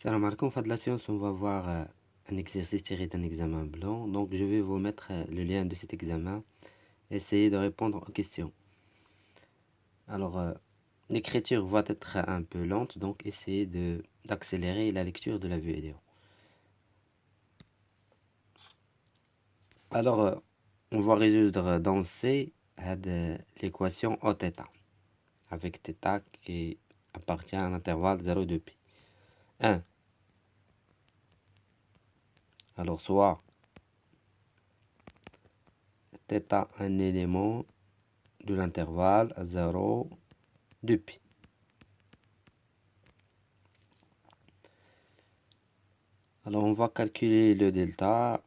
Salam alaikum, fin de la séance, on va voir un exercice tiré d'un examen blanc. Donc je vais vous mettre le lien de cet examen. Essayez de répondre aux questions. Alors l'écriture va être un peu lente, donc essayez d'accélérer la lecture de la vidéo. Alors on va résoudre dans C l'équation O θ, avec θ qui appartient à l'intervalle 0 de π. 1. Alors soit θ un élément de l'intervalle 0 de π. Alors on va calculer le delta.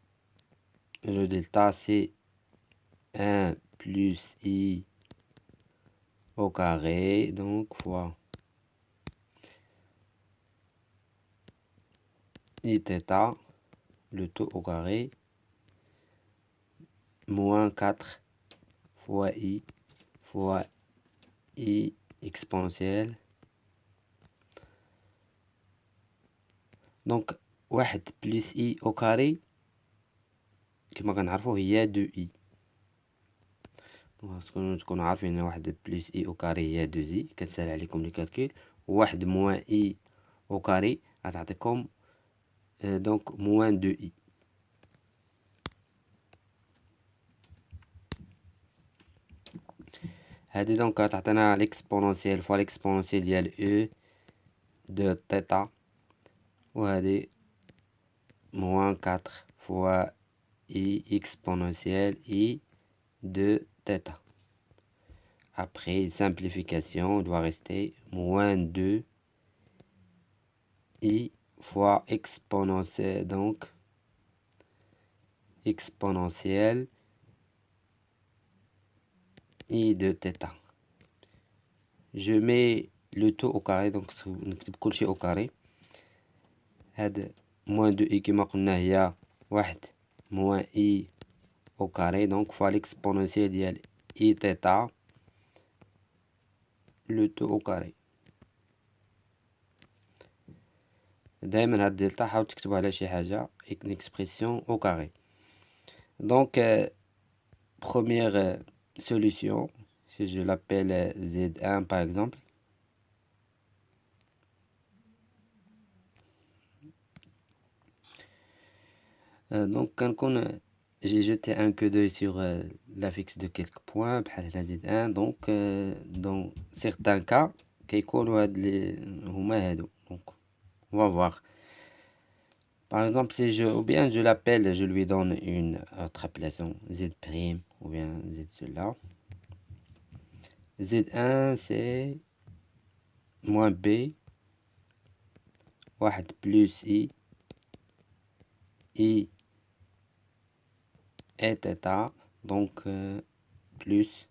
Le delta c'est 1 plus i au carré, donc fois i θ, le taux au carré, moins 4 fois i exponentielle. Donc 1 plus i au carré كما كنعرفوا هي 2i. تكونوا عارفين ان 1 بلس i au carré هي 2i، كتسهل عليكم لي كالكول. 1 moins i au carré غتعطيكم donc moins 2i. هذه دونك تعطينا l'exponentielle fois l'exponentielle ديال e de θ، وهذه moins 4 fois i exponentielle i de θ. Après simplification, il doit rester moins 2 i fois exponentielle, donc exponentielle i de θ. Je mets le taux au carré, donc نكتب كل شيء au carré. هذا moins 2 i كما قلنا هي 1 moins i au carré, donc fois l'exponentielle ديال i θ, le taux au carré. دائما هاد دلتا حاول تكتبوا على شي حاجة une expression au carré. Donc première solution, si je l'appelle Z1 par exemple, donc quand j'ai jeté un coup d'œil sur l'affixe de quelques points بحال هنا Z1, donc dans certains cas كيكونوا هاد هما هادو. Donc on va voir. Par exemple, si ou bien je l'appelle, je lui donne une autre appellation, Z', ou bien Z cela. Z1 c'est moins B, 1 plus I et θ, donc plus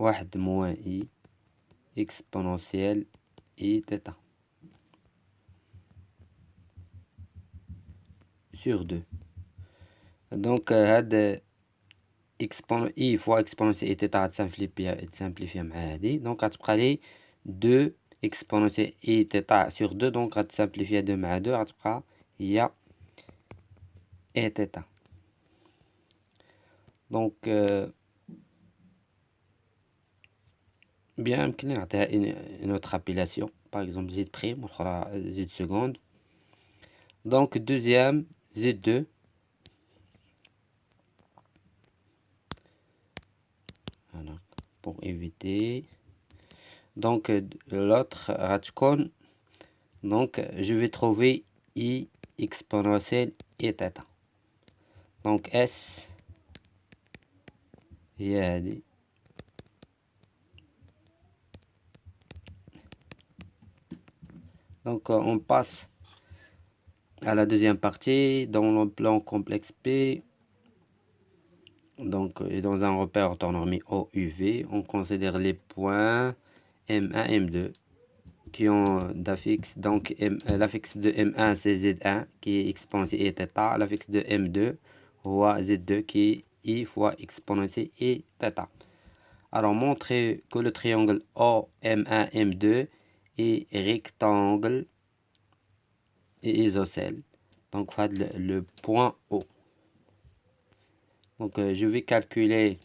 واحد moins I exponentielle I θ sur 2. Donc هاد I fois exponentielle I θ تسامبليفيا مع هادي، donc غتبقى لي 2 exponentielle I θ sur 2، donc غتسامبليفيا 2 مع 2 غتبقى هي I θ. donc bien يمكن نعطيها une autre appellation, par exemple Z' والأخرى Z seconde. Donc deuxième Z2, voilà, pour éviter. Donc l'autre غتكون, donc je vais trouver I exponentielle I θ. donc S هي هذه. Donc on passe à la deuxième partie dans le plan complexe P. Donc et dans un repère orthonormé OUV, on considère les points M1 M2 qui ont d'affixe. Donc l'affixe de M1 c'est Z1 qui est exponentielle I θ, l'affixe de M2 ou Z2 qui est I fois exponentielle I θ. Alors, montrer que le triangle OM1, M2 est rectangle et isocèle. Donc, faire le point O. Donc, je vais calculer.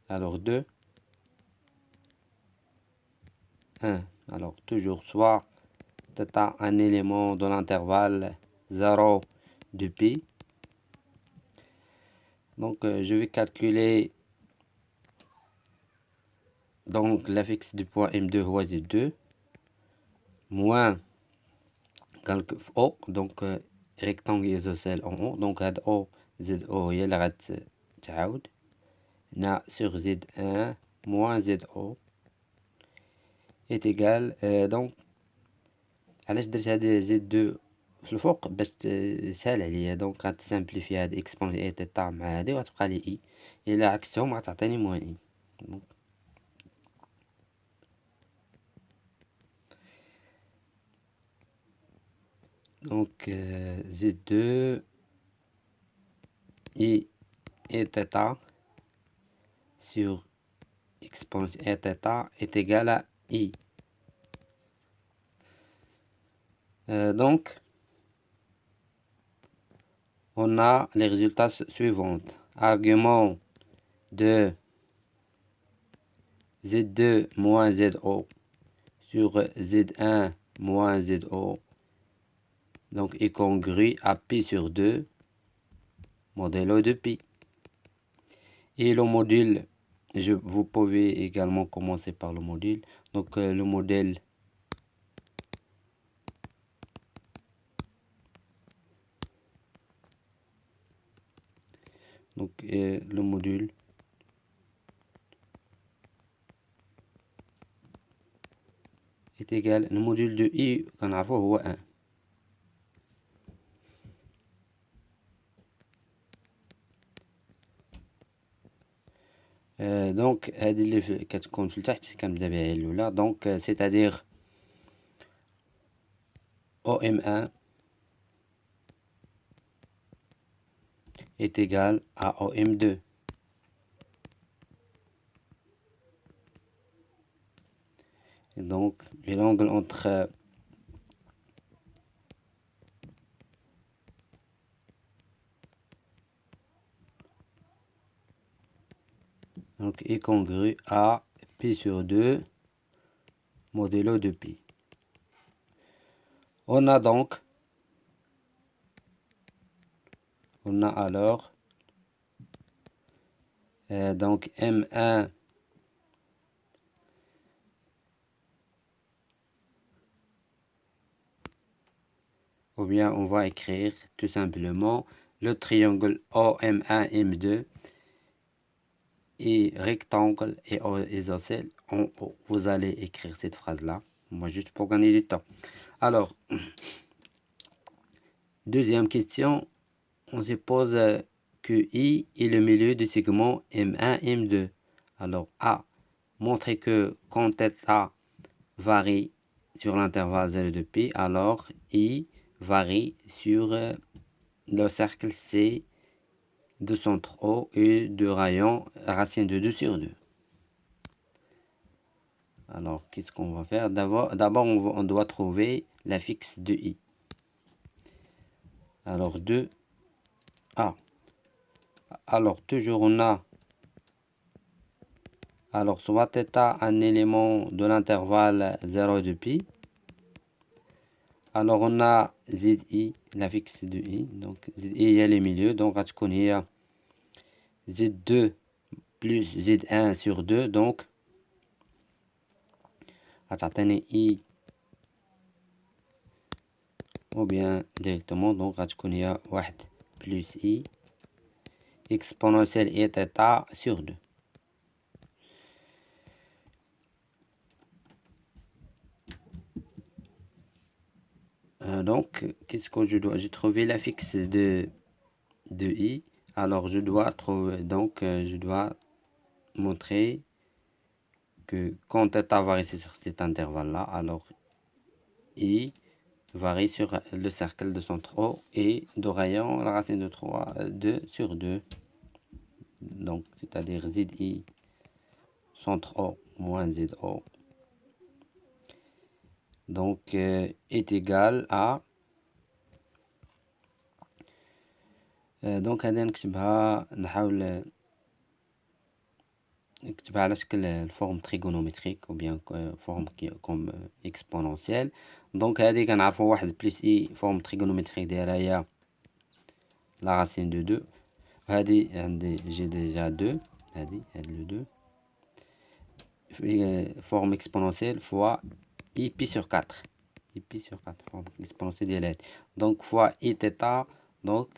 Alors, 2, 1. Alors, toujours soit θ un élément de l'intervalle 0 de pi. Donc, je vais calculer donc la fixe du point M2 هو Z2 moins O, donc rectangle isocèle en haut. Donc, هاد O ZO هي اللي غتعاود هنا sur Z1 moins ZO est égal. donc علاش درت هاد Z2 في الفوق باش تسهل عليا. دونك غتسامبليفي هاد اكسبون اي تيتا مع هادي وغتبقى لي اي، الا عكستهم غتعطيني موان اي. دونك Z2 i et θ sur exponentielle et θ est égal à i. Donc, on a les résultats suivants. Argument de Z2 moins ZO sur Z1 moins ZO, donc est congru à pi sur 2, modulo de pi. Et le module, vous pouvez également commencer par le module. Donc le modèle le module est égal, le module de i كنعرفوه هو 1. donc هذه اللي كتكون في التحت كنبدا بها الاولى. donc c'est-à-dire OM1 est égal à OM2. Et donc l'angle entre donc est congru à pi sur 2 modulo de pi. On a alors donc M1 ou bien on va écrire tout simplement le triangle OM1 M2 et rectangle et isocèle en haut. Vous allez écrire cette phrase là, moi juste pour gagner du temps. Alors deuxième question, on se pose que I est le milieu du segment M1 M2. alors A, montrer que quand θ varie sur l'intervalle 0 de pi, alors I varie sur le cercle C de centre O et de rayon racine de 2 sur 2. Alors, qu'est-ce qu'on va faire? D'abord, on doit trouver la fixe de I. Alors, 2, A. Alors, toujours on a, alors soit θ un élément de l'intervalle 0 de pi. Alors, on a ZI, la fixe de I. Donc, ZI, il y a les milieux. Donc, il y a Z2 plus Z1 sur 2. Donc, I ou bien directement. Donc, il y a 1 plus I exponentielle et θ sur 2. Donc, qu'est-ce que je dois? J'ai trouvé la fixe de I. Alors, je dois trouver, donc, je dois montrer que quand θ varie sur cet intervalle-là, alors I varie sur le cercle de centre O et de rayon la racine de 2 sur 2. donc c'est-à-dire ZI centre O moins ZO, donc est égal à donc هذا نكتبها، نحاول نكتبها على شكل الفورم تريغونومتريك ou bien forme comme exponentielle. donc هذه كنعرفوا واحد بلس اي فورم تريغونومتريك ديالها هي لا راسين دو 2. هذه عندي جي ديجا 2، هذه لو 2 forme exponentielle fois i pi sur 4. i pi sur 4 forme exponentielle ديال هذه، donc fois i θ. donc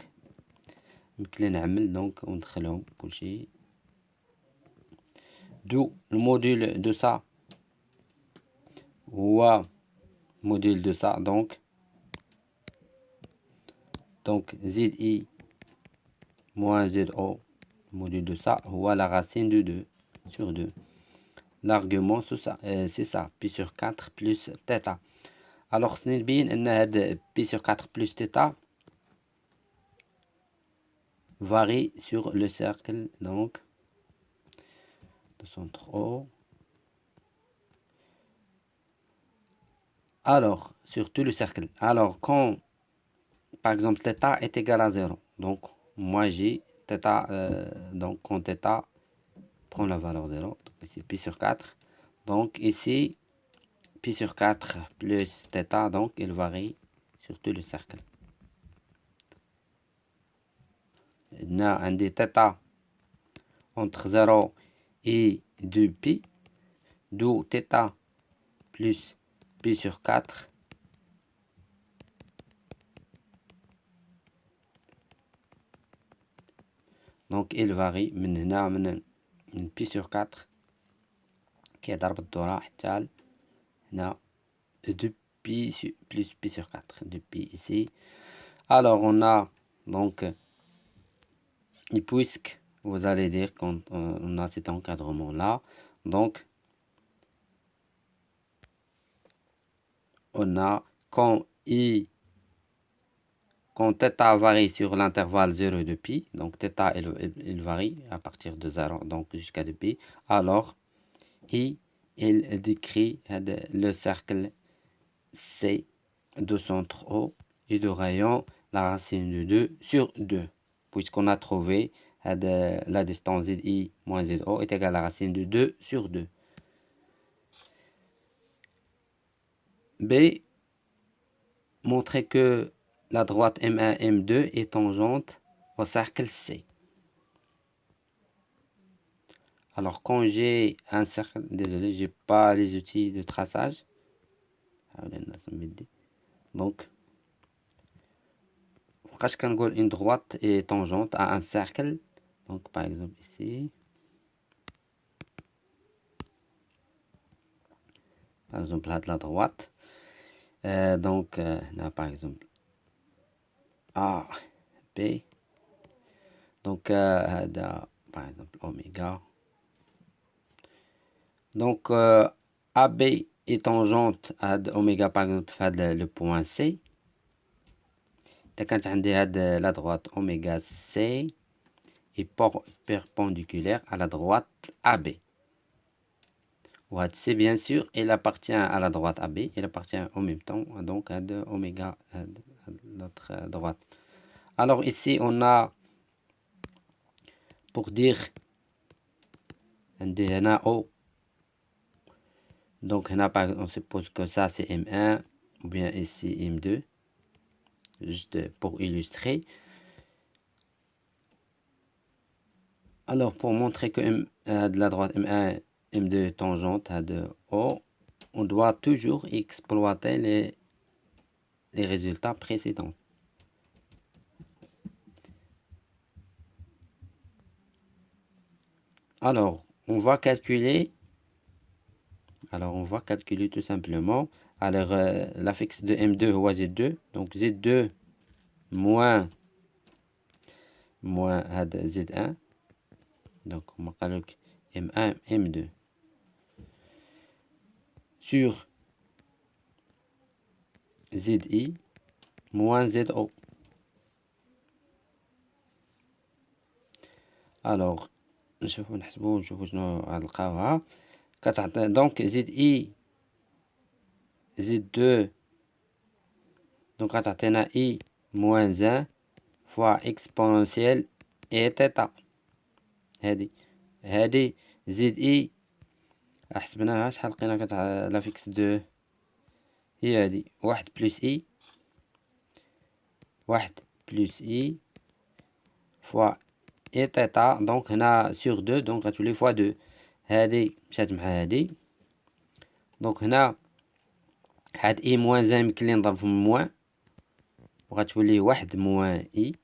يمكن لي نعمل donc وندخلهم كلشي. d'où le module de ça هو module de ça, donc ZI moins ZO, module de ça هو la racine de 2 sur 2. l'argument c'est ça, pi sur 4 plus θ. alors خصني نبين ان هاد pi sur 4 plus θ varie sur le cercle, donc de centre O. alors sur tout le cercle, alors quand par exemple θ est égal à 0, donc moi j'ai θ, donc quand θ prend la valeur 0, donc ici pi sur 4, donc ici pi sur 4 plus θ, donc il varie sur tout le cercle. On a un des θ entre 0 et 2 pi, d'où θ plus pi sur 4 donc il varie من هنا من pi sur 4 كيضرب الدورة حتى هنا 2 pi plus pi sur 4, 2 pi ici. alors on a donc, et puisque vous allez dire quand on a cet encadrement là, donc on a quand θ varie sur l'intervalle 0 et 2 pi, donc θ il varie à partir de 0 donc jusqu'à 2 pi, alors il décrit le cercle C de centre O et de rayon la racine de 2 sur 2, puisqu'on a trouvé la distance ZI moins ZO est égale à la racine de 2 sur 2. B, montrer que la droite M1, M2 est tangente au cercle C. alors quand j'ai un cercle, désolé, j'ai pas les outils de traçage, donc une droite est tangente à un cercle, donc par exemple ici, par exemple là de la droite, donc là par exemple A, B, donc par exemple oméga, donc AB est tangente à oméga par exemple le point C. كانت عندي la droite oméga C est perpendiculaire à la droite AB. C bien sûr il appartient à la droite AB, il appartient en même temps donc à oméga à l'autre droite. alors ici on a pour dire عندي هنا O, donc on suppose que ça c'est M1 ou bien ici M2, juste pour illustrer. alors pour montrer que de la droite M1 M2 tangente à de O, on doit toujours exploiter les résultats précédents. alors on va calculer tout simplement. alors l'affixe de M2 هو Z2, donc Z2 moins هذا Z1, donc on va M1 M2 sur ZI moins ZO. alors نشوفو نحسبو نشوفو شنو غنلقاوها. كتعطي دونك زيد اي زيد دو، دونك غتعطينا اي موان زان فوا اكسبونونسيال اي تيتا. هادي زيد اي حسبناها شحال لقينا لا فيكس دو هي هادي واحد بلس اي، واحد بلس اي فوا اي تيتا. دونك هنا سور دو، دونك غتولي فوا دو. هادي مشات مع هادي، دونك هنا هاد اي موان زان يمكن لي نضرب في موان وغتولي واحد موان اي.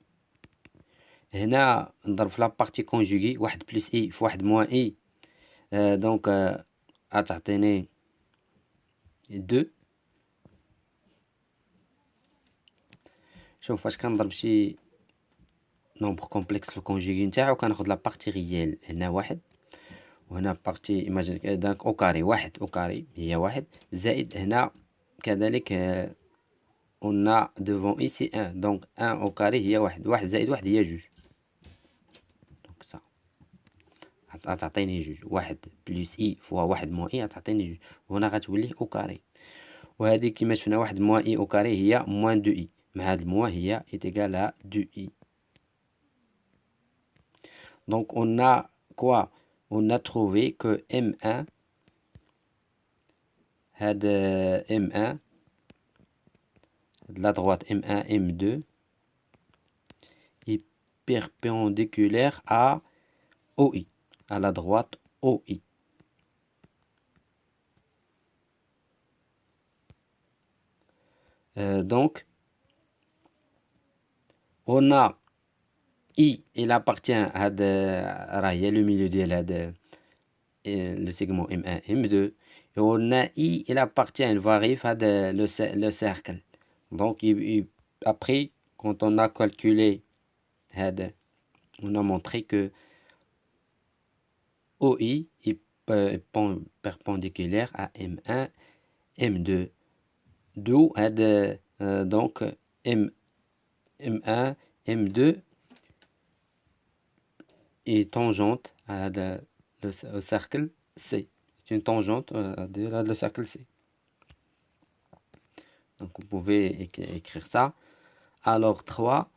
هنا نضرب في لابارتي كونجوغي واحد بلس اي في واحد موان اي، دونك غتعطيني دو. شوف فاش كنضرب شي نومبر كومبلكس في الكونجوغي نتاعو كناخد لابارتي ريال، هنا واحد وهنا بارتي ايماجين دونك او كاري، واحد او كاري هي واحد زائد هنا كذلك on a devant ici 1 donc 1 au carré هي واحد، واحد زائد واحد هي جوج. دونك صا غتعطيني جوج، واحد بلس اي فوا واحد موان اي غتعطيني جوج، وهنا غتولي او كاري. وهذه كيما شفنا واحد موان اي او كاري هي موان دو اي، مع هاد الموان هي ايتيغال ا دو اي. Donc on a quoi? On a trouvé que M1 هاد M1 de la droite M1 M2 est perpendiculaire à OI, à la droite OI. Donc on a I, il appartient à le milieu de le segment M1 M2, et on a I, il appartient, il varie à le cercle. Donc après quand on a calculé, on a montré que OI est perpendiculaire à M1 M2, d'où donc M1 M2 est tangente à au cercle C. C'est une tangente de le cercle C. Donc vous pouvez écrire ça. Alors 3,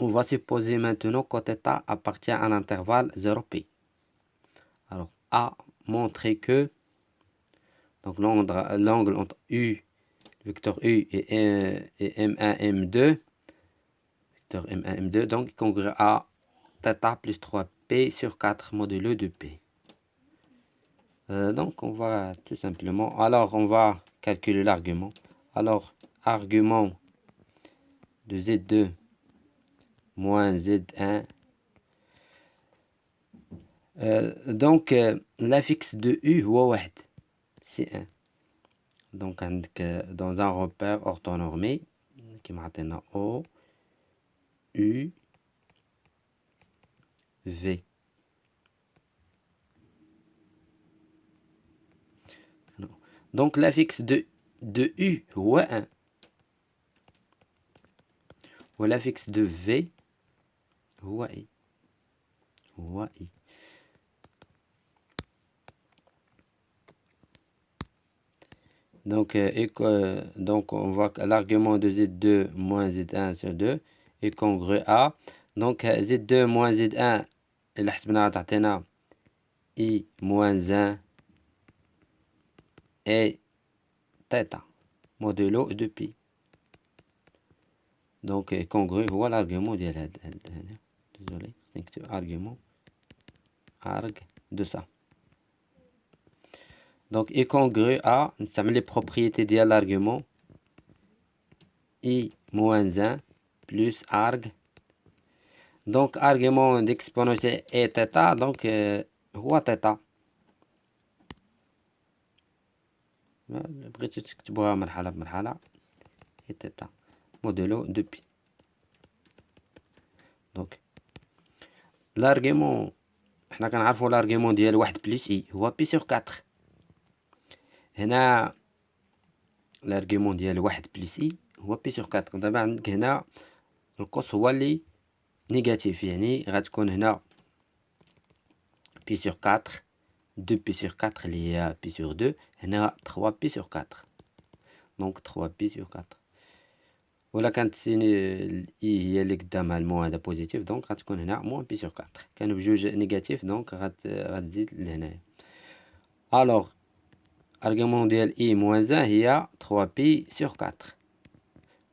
on va supposer maintenant que θ appartient à l'intervalle 0P. Alors A montrer que donc l'angle entre U, vecteur U et M1 M2, vecteur M1 M2, donc congrue à θ plus 3P sur 4 modulo de P. Donc on va tout simplement, alors on va calculer l'argument. Alors argument de Z2 moins Z1, donc l'affixe de U هو واحد c'est 1. donc dans un repère orthonormé qui m'attend O U V. Donc l'affixe de U هو 1 والافيكس de V هو I. Donc on voit que l'argument de Z2 moins Z1 sur 2 est congru à donc Z2 moins Z1 اللي حسبناها تعطينا I moins 1 et θ modulo de pi. Donc congru هو l'argument ديال هذا désolé نكتب argument arg de ça. Donc est congru à نستعمل les propriétés ديال l'argument I moins 1 plus arg. Donc argument d'exponentiel et θ donc هو θ. بغيتو تكتبوها مرحلة بمرحلة هي θ modulo de pi. دونك l'argument حنا كنعرفوا l'argument ديال واحد بلس اي هو بي سور 4. هنا l'argument ديال واحد بلس اي هو بي سور 4. دابا عندك هنا القوس هو اللي نيجاتيف، يعني غتكون هنا pi sur 4, 2pi sur 4 lié à pi sur 2, هنا 3pi sur 4. Donc 3pi sur 4. ولا كانت سيني اي هي اللي قدامها المو هذا بوزيتيف، دونك غتكون هنا موان بي سور 4. كانوا بجوج نيجاتيف، دونك غتزيد لهنايا. الوغ ارغيومون ديال اي موان 1 هي 3pi sur 4.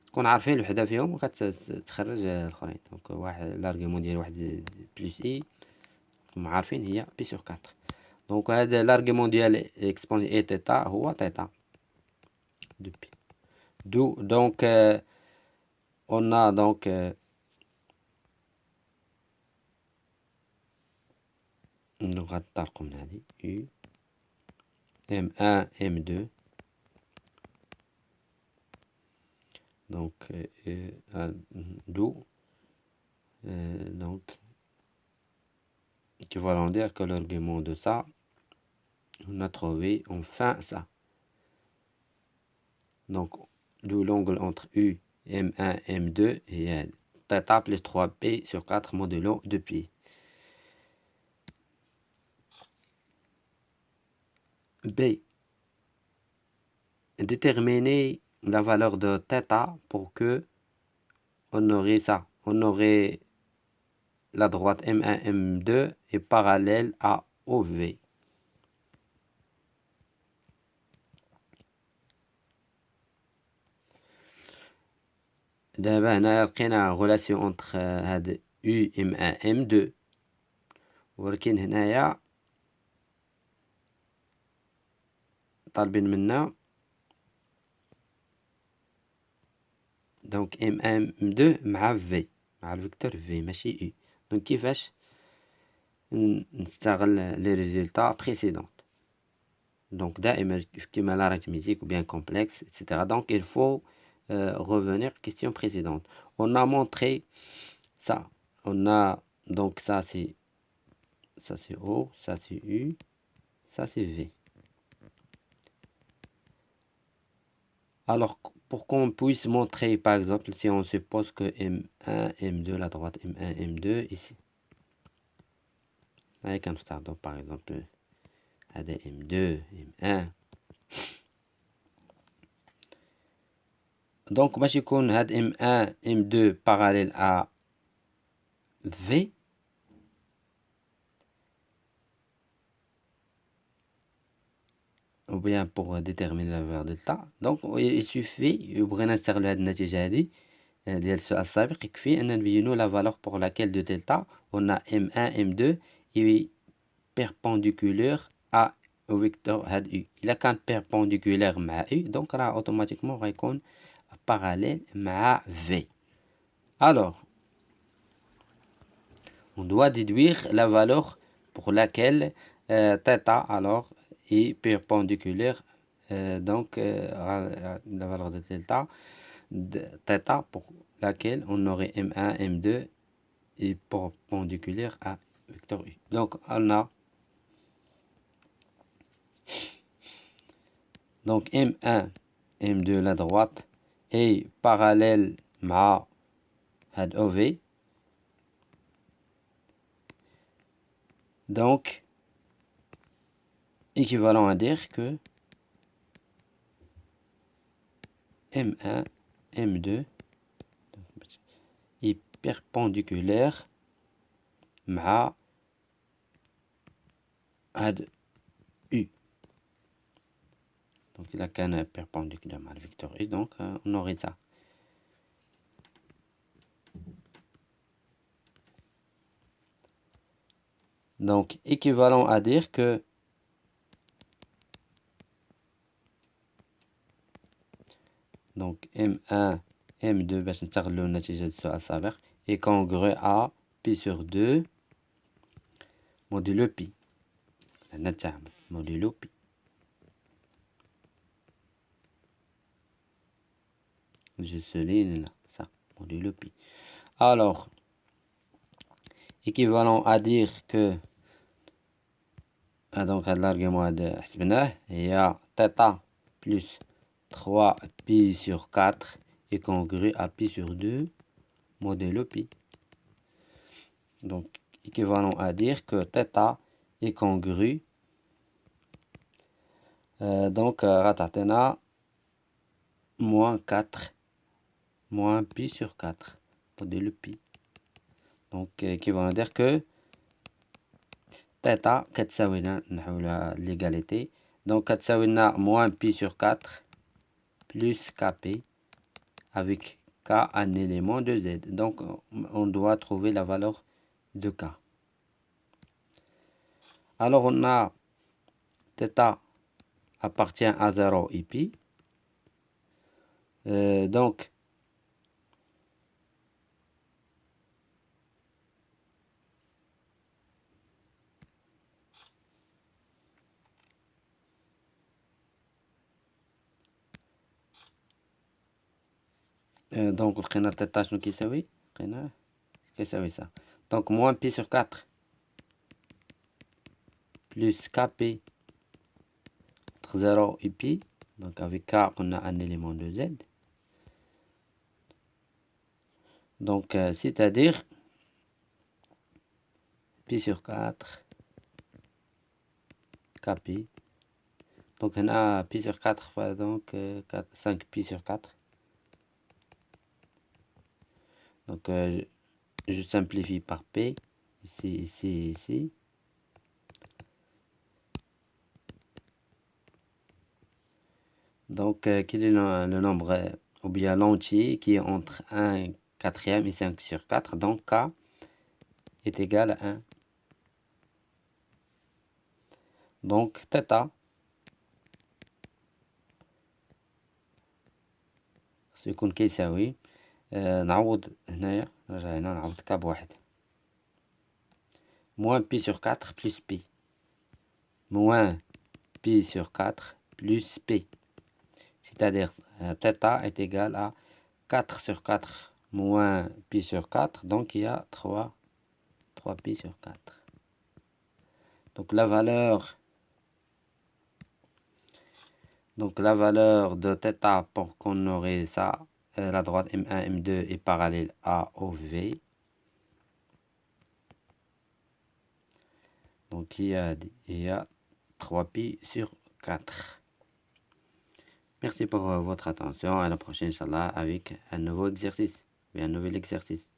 تكون عارفين الوحده فيهم وكتخرج الاخرين. دونك واحد الارغيومون ديال واحد بلس اي عارفين هي بي سور 4. دونك هذا الارغيومون ديال اكسبونسيون اي تيتا هو تيتا دو بي. Donc on a donc غنطلقوا من هذه U M1 M2 donc d'où donc équivalent dire que l'argument de ça on a trouvé enfin ça. Donc d'où l'angle entre U M1 M2 et θ plus 3P sur 4 modulo 2pi. B. Déterminer la valeur de θ pour que on aurait ça. On aurait la droite M1 M2 est parallèle à OV. دابا هنا لقينا relation entre هاد U M1 M2 ولكن هنايا طالبين منا دونك M1 M2 مع V مع الفيكتور V ماشي U. دونك كيفاش نستغل لي ريزولتا بريسيدونت. دونك دائما كيما l'arithmétique ou bien complexe etc. Donc il faut revenir question précédente. On a montré ça. On a donc ça c'est O, ça c'est U, ça c'est V. Alors pour qu'on puisse montrer par exemple si on suppose que M1 M2 la droite M1 M2 ici avec un start donc par exemple هذا M2 M1 donc باش يكون هاد M1 M2 parallèle à V ou bien pour déterminer la valeur de θ. Donc il suffit بغينا نستغلوا هاد النتيجة هادي ديال السؤال السابق يكفي أن نبينوا la valeur pour laquelle de θ on a M1 M2 est perpendiculaire à au vecteur هاد U. إلا كان perpendiculaire مع U donc راه automatiquement غيكون parallèle مع V. Alors on doit déduire la valeur pour laquelle θ alors est perpendiculaire donc la valeur de θ pour laquelle on aurait M1 M2 est perpendiculaire à vecteur U. Donc on a donc M1 M2 la droite est parallèle مع هاد OV. Donc équivalent à dire que M1 M2 est perpendiculaire مع هاد U. Donc il a qu'un perpendiculaire مع le vecteur U, donc on aurait ça. Donc équivalent à dire que donc M1 M2 باش نستغلو نتيجة السؤال السابق est congru à pi sur 2 modulo pi. هنا التعامل modulo pi. Je souligne là, ça, modulo pi. Alors, équivalent à dire que donc l'argument de حسبناه هي θ plus 3 pi sur 4 est congru à pi sur 2 modulo pi. Donc équivalent à dire que θ est congrue. Donc غتعطينا moins 4 moins pi sur 4 pour dire le pi. Donc qui va dire que θ كتساوي لنا نحولها l'égalité. Donc كتساوي لنا moins pi sur 4 plus kp avec k un élément de z. Donc on doit trouver la valeur de k. Alors on a θ appartient à 0 et pi. Donc لقينا θ شنو كيساوي؟ لقينا كيساوي ça. Donc moins pi sur 4 plus kp entre 0 et pi. Donc avec k on a un élément de z. Donc c'est-à-dire pi sur 4 kp. Donc on a pi sur 4 donc 5 pi sur 4. Donc je simplifie par p ici, ici, ici. Donc quel est le nombre ou bien l'entier qui est entre 1 quatrième et 5 sur 4. Donc k est égal à 1. Donc θ سيكون كيساوي نعوض هنايا نرجع هنا نعوض k بواحد moins pi sur 4 plus pi moins pi sur 4 plus p. C'est-à-dire θ est égal à 4 sur 4 moins pi sur 4. Donc il y a 3 pi sur 4. Donc la valeur de θ pour qu'on aurait ça, la droite M1, M2 est parallèle à OV. Donc il y a 3 pi sur 4. Merci pour votre attention. À la prochaine, Inch'Allah, avec un nouveau exercice, un nouvel exercice.